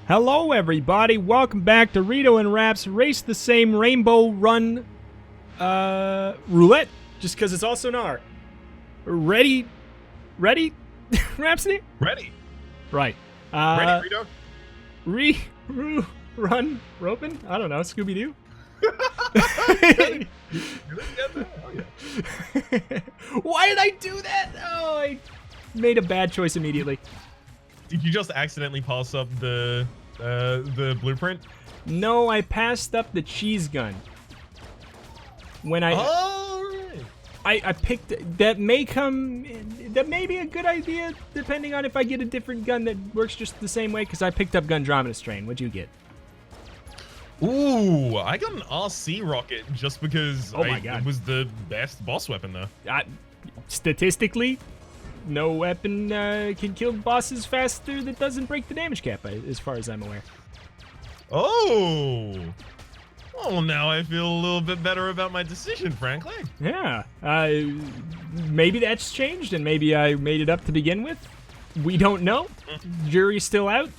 Hello everybody, welcome back to Reto and Rhaps Race the Same Rainbow Run Roulette, just because it's also an R. Ready? Rhapsody? Ready. Right. Ready, Reto? Run, roping? I don't know, Scooby-Doo? Why did I do that? Oh, I made a bad choice immediately. Did you just accidentally pass up the blueprint? No, I passed up the cheese gun. When I... Oh, right. I picked... That may be a good idea, depending on if I get a different gun that works just the same way, because I picked up Gundromeda Strain. What'd you get? Ooh, I got an RC rocket just because God. it was the best boss weapon, though. Statistically, no weapon can kill bosses faster that doesn't break the damage cap, as far as I'm aware. Oh! Well, now I feel a little bit better about my decision, frankly. Yeah. Maybe that's changed, and maybe I made it up to begin with. We don't know. Jury's still out.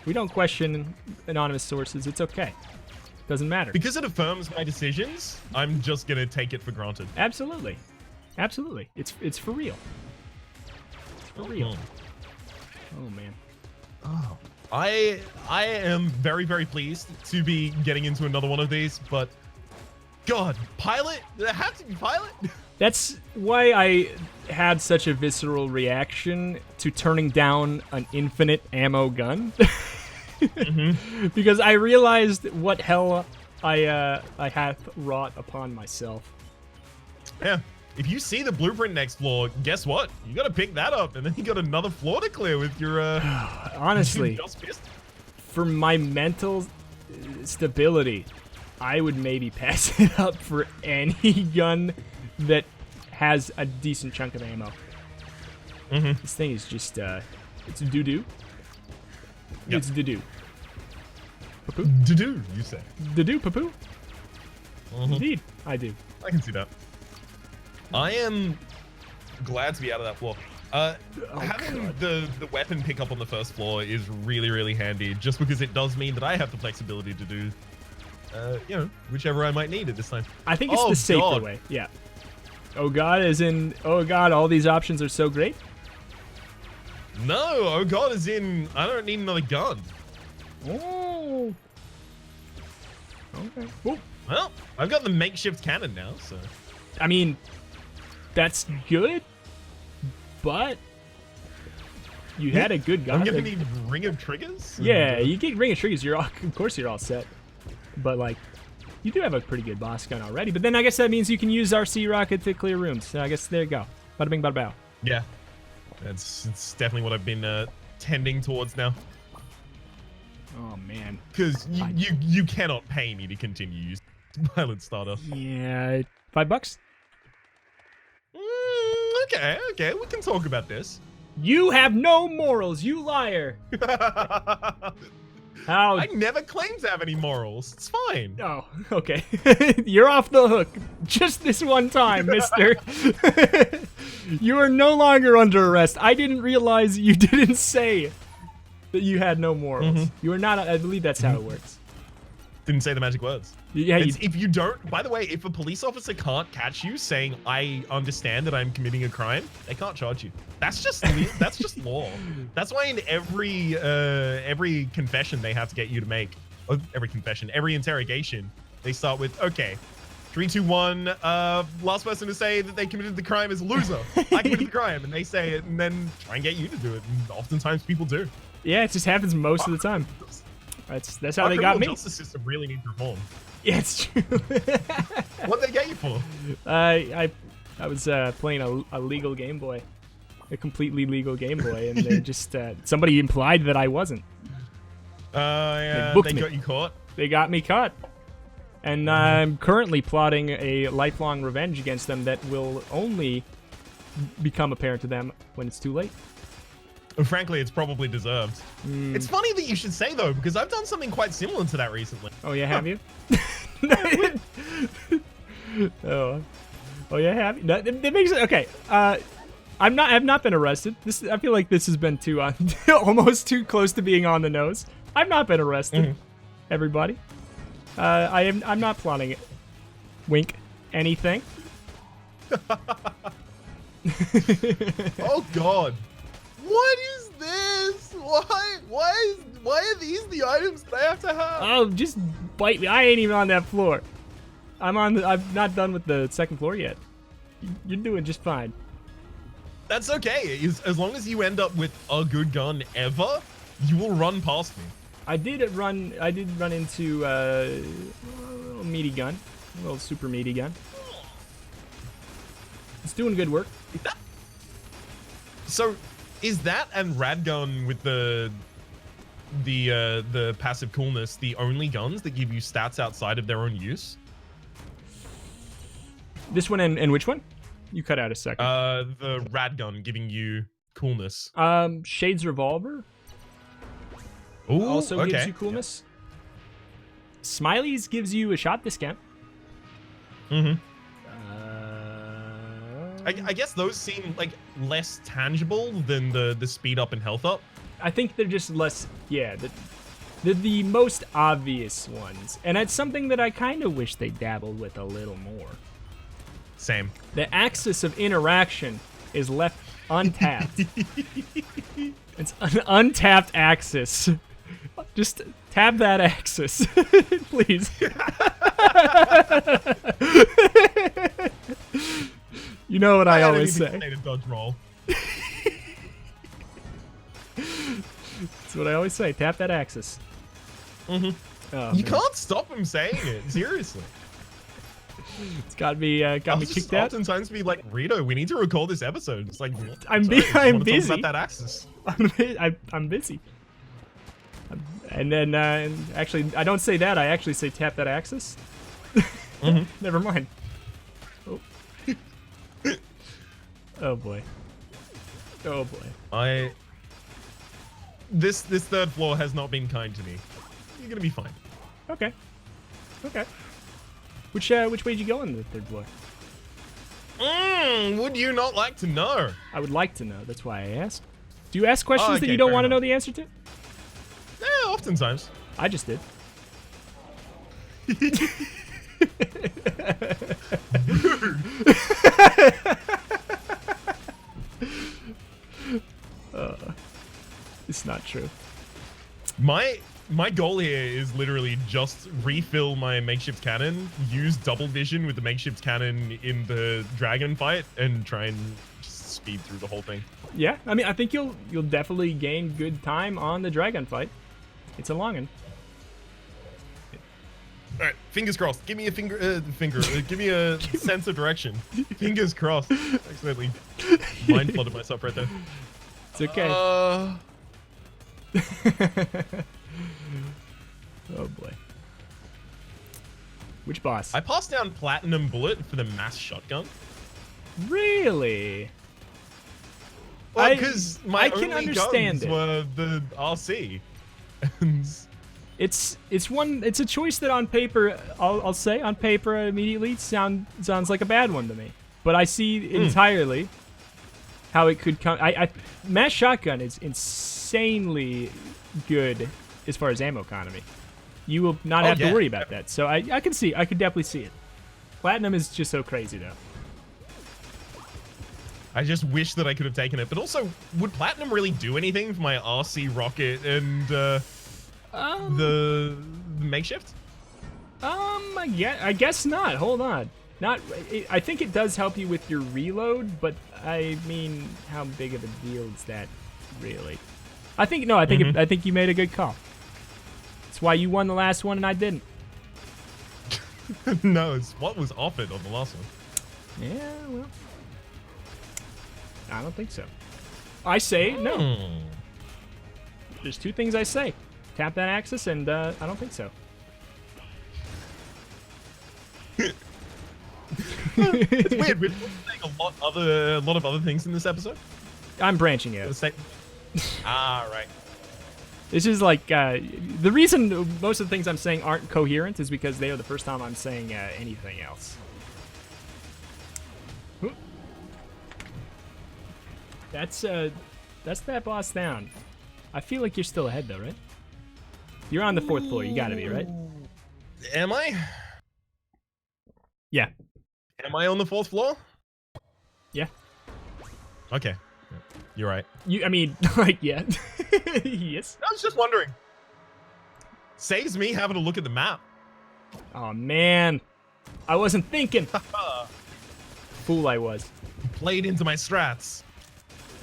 We don't question anonymous sources. It's okay. Doesn't matter. Because it affirms my decisions, I'm just gonna take it for granted. Absolutely. Absolutely. It's for real. It's for real. Oh, man. Oh. I am very, very pleased to be getting into another one of these, but God, pilot? Did it have to be pilot? That's why I had such a visceral reaction to turning down an infinite ammo gun. Because I realized what hell I hath wrought upon myself. Yeah. If you see the blueprint next floor, guess what? You gotta pick that up, and then you got another floor to clear with your honestly, for my mental stability, I would maybe pass it up for any gun that has a decent chunk of ammo. This thing is just it's doo-doo. Yep. It's doo-doo. Doo-doo, you say? Doo-doo, poo-poo. Indeed, I do. I can see that. I am glad to be out of that floor. Having the weapon pick up on the first floor is really, really handy, just because it does mean that I have the flexibility to do, you know, whichever I might need at this time. I think it's the safer way. Yeah. Oh God, as in, oh God, all these options are so great? No, oh God, as in, I don't need another gun. Oh. Okay. Ooh. Well, I've got the makeshift cannon now, so. I mean, that's good, but you had a good gun. I'm gonna need ring of triggers. Yeah, you get ring of triggers. Of course, you're all set. But like, you do have a pretty good boss gun already. But then I guess that means you can use RC rocket to clear rooms. So I guess there you go. Bada bing, bada bow. Yeah, it's definitely what I've been tending towards now. Oh man, because you cannot pay me to continue using Violent Starter. Yeah, $5. Okay, we can talk about this. You have no morals, you liar. How? I never claimed to have any morals. It's fine. Oh, okay. You're off the hook. Just this one time, mister. You are no longer under arrest. I didn't realize you didn't say that you had no morals. You are not, I believe that's how it works. Didn't say the magic words. Yeah, if you don't, by the way, if a police officer can't catch you saying, I understand that I'm committing a crime, they can't charge you. That's just law. That's why in every confession they have to get you to make, every interrogation, they start with, okay, 3, 2, 1, last person to say that they committed the crime is a loser. I committed the crime, and they say it, and then try and get you to do it, and oftentimes people do. Yeah, it just happens most of the time. That's how they got me. The justice system really needs reform. Yeah, it's true. What'd they get you for? I was playing a legal Game Boy, a completely legal Game Boy, and they just somebody implied that I wasn't. Yeah, they got you caught. They got me caught, and I'm currently plotting a lifelong revenge against them that will only become apparent to them when it's too late. Frankly, it's probably deserved. It's funny that you should say, though, because I've done something quite similar to that recently. Oh, yeah, have you? Oh, yeah, have you? That makes it... Okay, I have not been arrested. I feel like this has been too almost too close to being on the nose. I've not been arrested. Everybody. I'm not plotting it. Wink. Anything. Oh God. What is this? Why are these the items that I have to have? Oh, just bite me. I ain't even on that floor. I'm not done with the second floor yet. You're doing just fine. That's okay. As long as you end up with a good gun ever, you will run past me. I did run into a little meaty gun. A little super meaty gun. It's doing good work. So, is that and Radgun with the passive coolness the only guns that give you stats outside of their own use? This one and which one? You cut out a second. The Radgun giving you coolness. Shade's Revolver Ooh, also okay. gives you coolness. Smiley's gives you a shot discount. I guess those seem like less tangible than the speed up and health up. I think they're just less, yeah, they're the most obvious ones. And it's something that I kind of wish they dabbled with a little more. Same. The axis of interaction is left untapped. It's an untapped axis. Just tab that axis, please. You know what I always say. Dodge roll. That's what I always say. Tap that axis. Oh, you man. can't stop him saying it. Seriously. It's got me kicked out. Oftentimes be like, Reto, we need to record this episode. It's like, I'm sorry, busy. Talk about that axis. I'm busy. And then actually, I don't say that. I actually say tap that axis. Never mind. Oh. Oh boy. Oh boy. This third floor has not been kind to me. You're gonna be fine. Okay. Okay. Which way did you go in the third floor? Would you not like to know? I would like to know. That's why I asked. Do you ask questions okay, that you don't fair want to know enough. the answer to? Yeah, oftentimes. I just did. It's not true. My goal here is literally just refill my makeshift cannon, use double vision with the makeshift cannon in the dragon fight, and try and just speed through the whole thing. Yeah, I mean, I think you'll definitely gain good time on the dragon fight. It's a longin'. All right, fingers crossed. Give me a give me a sense of direction. Fingers crossed. Accidentally mind flooded myself right there. It's okay. Oh boy. Which boss? I passed down platinum bullet for the mass shotgun. Really? Well, because my I can only understand guns it. were the RC. And It's a choice that on paper, I'll say on paper immediately sounds like a bad one to me. But I see entirely how it could come. Mass shotgun is insanely good as far as ammo economy. You will not have to worry about that. So I could definitely see it. Platinum is just so crazy though. I just wish that I could have taken it. But also, would platinum really do anything for my RC rocket and the makeshift? I guess not. Hold on. I think it does help you with your reload, but I mean, how big of a deal is that, really? I think you made a good call. That's why you won the last one and I didn't. No, it's what was offered on the last one. Yeah, well, I don't think so. I say no. There's two things I say: tap that axis, and I don't think so. It's weird. We're saying a lot of other things in this episode. I'm branching out. Right. This is like the reason most of the things I'm saying aren't coherent is because they are the first time I'm saying anything else. That's that boss down. I feel like you're still ahead though, right? You're on the 4th floor. You gotta be, right? Am I? Yeah. Am I on the 4th floor? Yeah. Okay. You're right. I mean, like, yeah. Yes. I was just wondering. Saves me having to look at the map. Oh, man. I wasn't thinking. Fool I was. Played into my strats.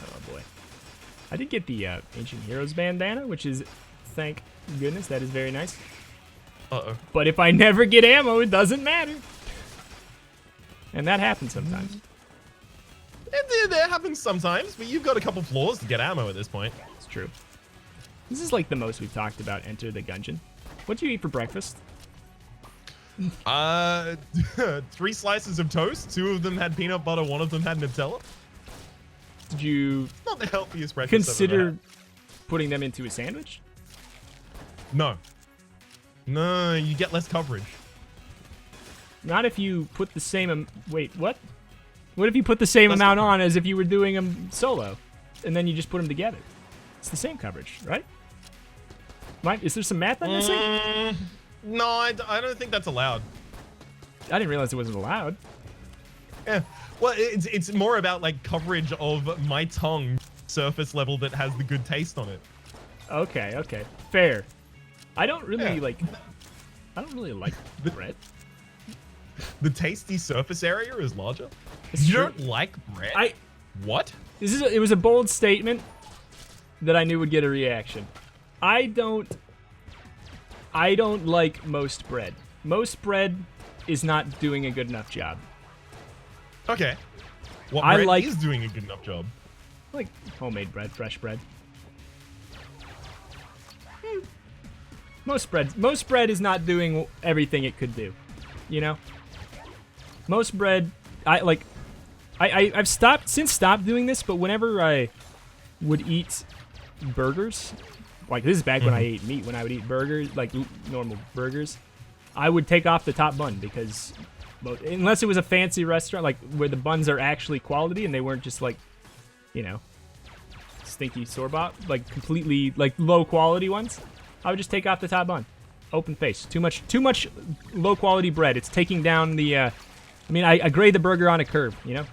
Oh, boy. I did get the Ancient Heroes bandana, which is, thank goodness, that is very nice. Uh-oh. But if I never get ammo, it doesn't matter. And that happens sometimes. That happens sometimes, but you've got a couple floors to get ammo at this point. It's true. This is like the most we've talked about Enter the Gungeon. What do you eat for breakfast? 3 slices of toast. 2 of them had peanut butter. 1 of them had Nutella. Did you Not the healthiest breakfast consider putting them into a sandwich? No. No, you get less coverage. Not if you put the same... Wait, what? What if you put the same amount on as if you were doing them solo, and then you just put them together? It's the same coverage, right? Is there some math I'm missing? No, I don't think that's allowed. I didn't realize it wasn't allowed. Yeah. Well, it's more about like coverage of my tongue surface level that has the good taste on it. Okay, okay. Fair. I don't really like bread. The tasty surface area is larger. It's You true. don't like bread? What? It was a bold statement that I knew would get a reaction. I don't like most bread. Most bread is not doing a good enough job. Okay. What I bread like- is doing a good enough job? Like homemade bread, fresh bread. Most bread is not doing everything it could do. You know? Most bread, I've stopped doing this, but whenever I would eat burgers, like this is back when I ate meat, when I would eat burgers, like normal burgers, I would take off the top bun because, unless it was a fancy restaurant, like where the buns are actually quality and they weren't just like, you know, stinky store-bought, like completely like low quality ones, I would just take off the top bun, open face. Too much low quality bread. It's taking down the. I grade the burger on a curve, you know?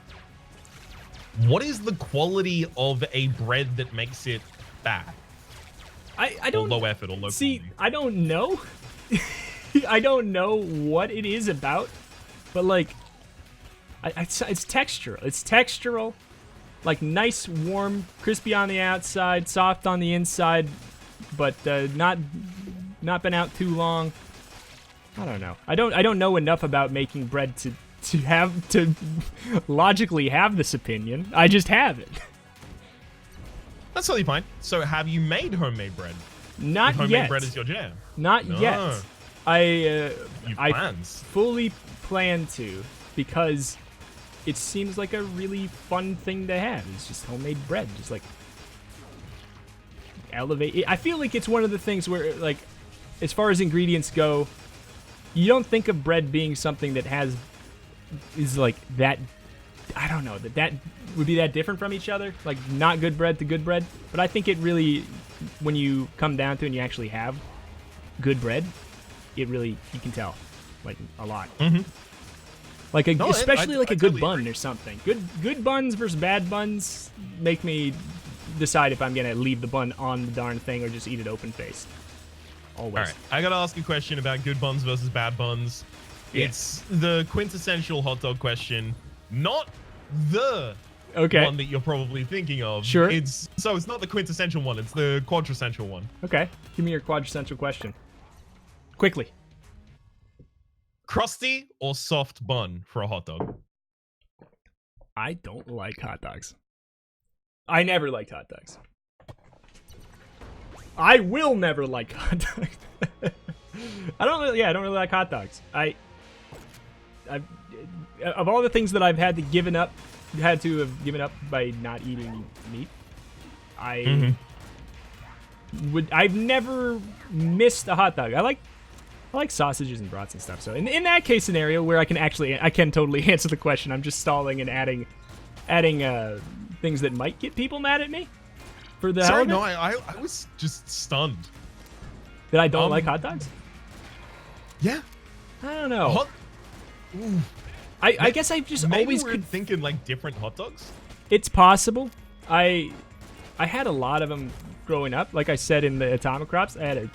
What is the quality of a bread that makes it bad? I don't... Or low effort or low See, quality? I don't know. I don't know what it is about, but like... it's textural. It's textural. Like nice, warm, crispy on the outside, soft on the inside, but not been out too long. I don't know. I don't know enough about making bread to logically have this opinion. I just have it. That's totally fine. So have you made homemade bread? Not If homemade yet. bread is your jam. Not No. yet. You I plans. fully plan to, because it seems like a really fun thing to have. It's just homemade bread, just like elevate. I feel like it's one of the things where, like, as far as ingredients go, you don't think of bread being something that is like that. I don't know that would be that different from each other, like not good bread to good bread. But I think it really, when you come down to it and you actually have good bread, it really, you can tell, like, a lot. Mm-hmm. Like especially like a good totally bun agree. or something. Good buns versus bad buns make me decide if I'm gonna leave the bun on the darn thing or just eat it open faced. Always. All right, I gotta ask you a question about good buns versus bad buns. Yeah. It's the quintessential hot dog question, not the Okay. one that you're probably thinking of. Sure. It's not the quintessential one. It's the quadressential one. Okay. Give me your quadressential question. Quickly. Crusty or soft bun for a hot dog? I don't like hot dogs. I never liked hot dogs. I will never like hot dogs. I don't really like hot dogs. Of all the things that I've had to have given up by not eating meat, I've never missed a hot dog. I like sausages and brats and stuff. So in that case scenario where I can totally answer the question, I'm just stalling and adding things that might get people mad at me for the Sorry, hell of it. no, I was just stunned. That I don't like hot dogs? Yeah. I don't know. I guess I just Maybe always we're could. thinking like different hot dogs. It's possible. I had a lot of them growing up. Like I said in the Atomic Crops, I had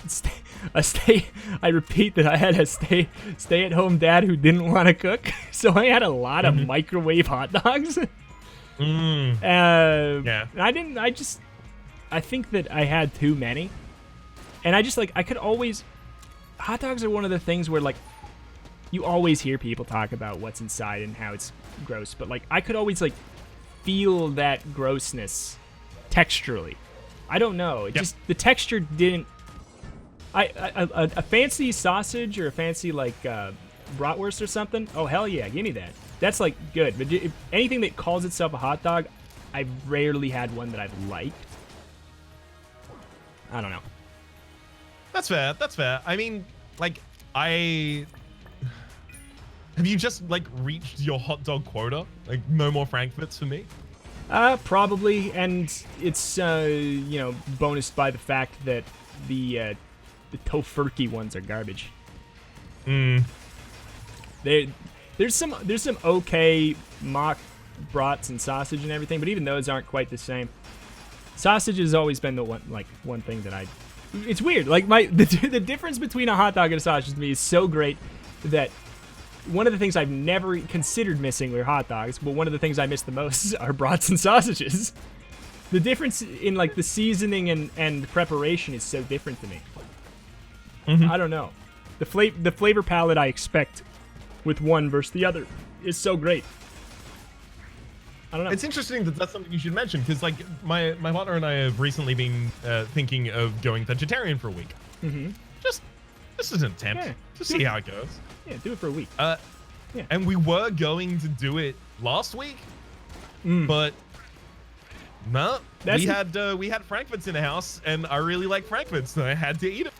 a stay. I repeat that I had a stay-at-home dad who didn't want to cook, so I had a lot of microwave hot dogs. Yeah. I think that I had too many, and I just like I could always. Hot dogs are one of the things where like you always hear people talk about what's inside and how it's gross, but like I could always like feel that grossness texturally. I don't know. It just the texture didn't. A fancy sausage or a fancy like bratwurst or something. Oh hell yeah, give me that. That's like good. But if anything that calls itself a hot dog, I've rarely had one that I've liked. I don't know. That's fair. That's fair. I mean, like, have you just like reached your hot dog quota? Like, no more Frankfurts for me? Probably, and it's you know, bonused by the fact that the tofurkey ones are garbage. There's some okay mock brats and sausage and everything, but even those aren't quite the same. Sausage has always been the one thing that it's weird. Like the difference between a hot dog and a sausage to me is so great that one of the things I've never considered missing were hot dogs, but one of the things I miss the most are brats and sausages. The difference in like the seasoning and preparation is so different to me. I don't know. The flavor palette I expect with one versus the other is so great. I don't know. It's interesting that that's something you should mention, because like my partner and I have recently been thinking of going vegetarian for a week. Just this is an attempt to see how it goes. Yeah, do it for a week. And we were going to do it last week, but no, we had Frankfurts in the house, and I really like Frankfurts, so I had to eat it.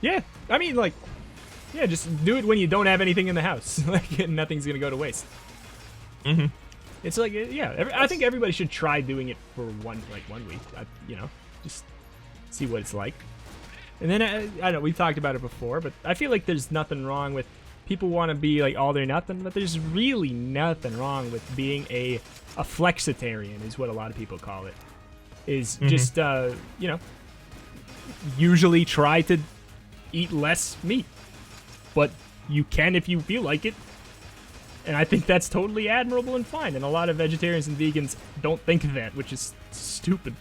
Yeah, I mean, like, yeah, just do it when you don't have anything in the house. Like, nothing's gonna go to waste. It's like, yeah, I think everybody should try doing it for one week. You know, just see what it's like. And then I don't know, we've talked about it before, but I feel like there's nothing wrong with people want to be like all or nothing, but there's really nothing wrong with being a flexitarian, is what a lot of people call it. Is just you know, usually try to eat less meat, but you can if you feel like it. And I think that's totally admirable and fine. And a lot of vegetarians and vegans don't think that, which is stupid.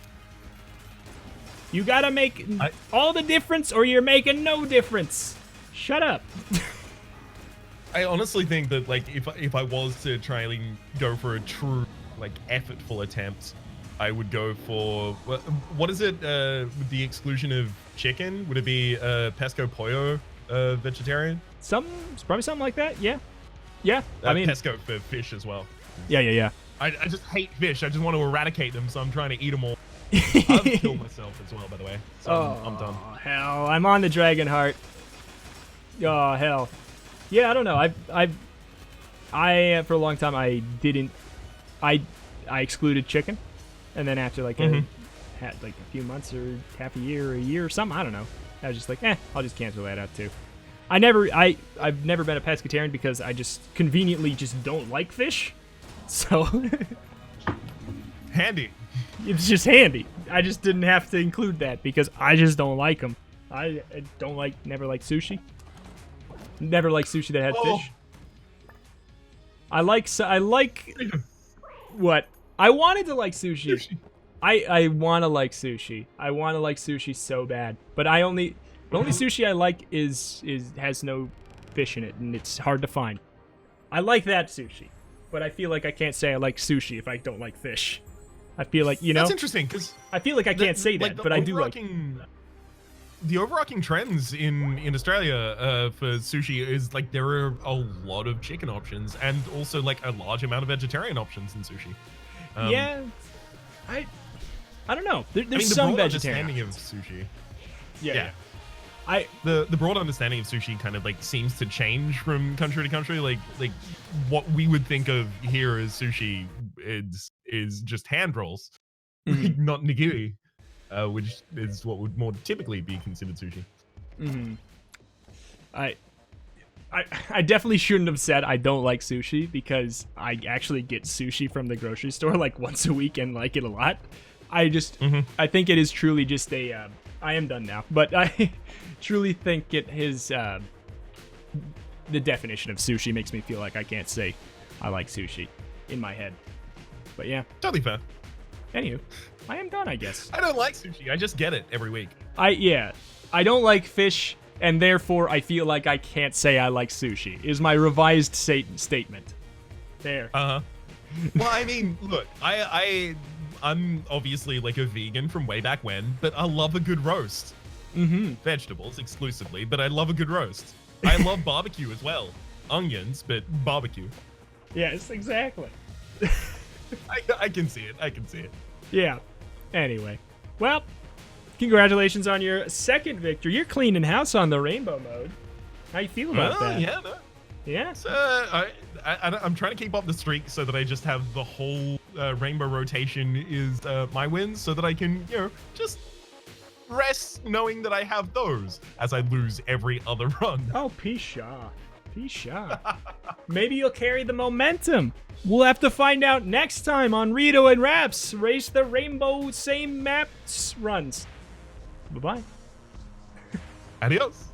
You gotta make all the difference or you're making no difference. Shut up. I honestly think that like if I was to try and go for a true like effortful attempt, I would go for what is it with the exclusion of chicken? Would it be pesco pollo vegetarian? It's probably something like that. Yeah. Yeah, I mean pesco for fish as well. Yeah. I just hate fish. I just want to eradicate them, so I'm trying to eat them all. I've killed myself as well, by the way. So I'm done. Oh hell, I'm on the dragon heart. Oh hell, yeah. I don't know. I for a long time I excluded chicken, and then after like had like a few months or half a year or a year or something, I don't know. I was just like, I'll just cancel that out too. I've never been a pescatarian because I just conveniently just don't like fish. So handy. It's just handy. I just didn't have to include that because I just don't like them. I never liked sushi. Never liked sushi that had fish. I like what? I wanted to like sushi. I want to like sushi. I want to like sushi so bad. But the only sushi I like has no fish in it, and it's hard to find. I like that sushi, but I feel like I can't say I like sushi if I don't like fish. I feel like, you know, that's interesting because I feel like I can't say that, but I do like. The overarching trends in Australia for sushi is like there are a lot of chicken options and also like a large amount of vegetarian options in sushi. Yeah, I don't know. There's the some broad vegetarian understanding of sushi. Yeah. The broad understanding of sushi kind of like seems to change from country to country. Like what we would think of here as sushi is is just hand rolls, Mm-hmm. not nigiri, which is what would more typically be considered sushi. Mm-hmm. I definitely shouldn't have said I don't like sushi, because I actually get sushi from the grocery store like once a week and like it a lot. I think it is truly just a I am done now, but I truly think it is the definition of sushi makes me feel like I can't say I like sushi in my head. But yeah. Totally fair. Anywho, I am done, I guess. I don't like sushi. I just get it every week. I don't like fish, and therefore I feel like I can't say I like sushi, is my revised statement. There. Well, I mean, look, I'm obviously like a vegan from way back when, but I love a good roast. Mm-hmm. Vegetables exclusively, but I love a good roast. I love barbecue as well. Onions, but barbecue. Yes, exactly. I can see it. I can see it. Yeah. Anyway. Well, congratulations on your second victory. You're cleaning house on the rainbow mode. How you feel about that? Yeah, no. Yeah? I'm trying to keep up the streak so that I just have the whole rainbow rotation is my wins, so that I can, just rest knowing that I have those as I lose every other run. Oh, Pisha. Maybe you'll carry the momentum. We'll have to find out next time on Reto and Rhaps Race the Rainbow Same Maps runs. Bye-bye. Adios.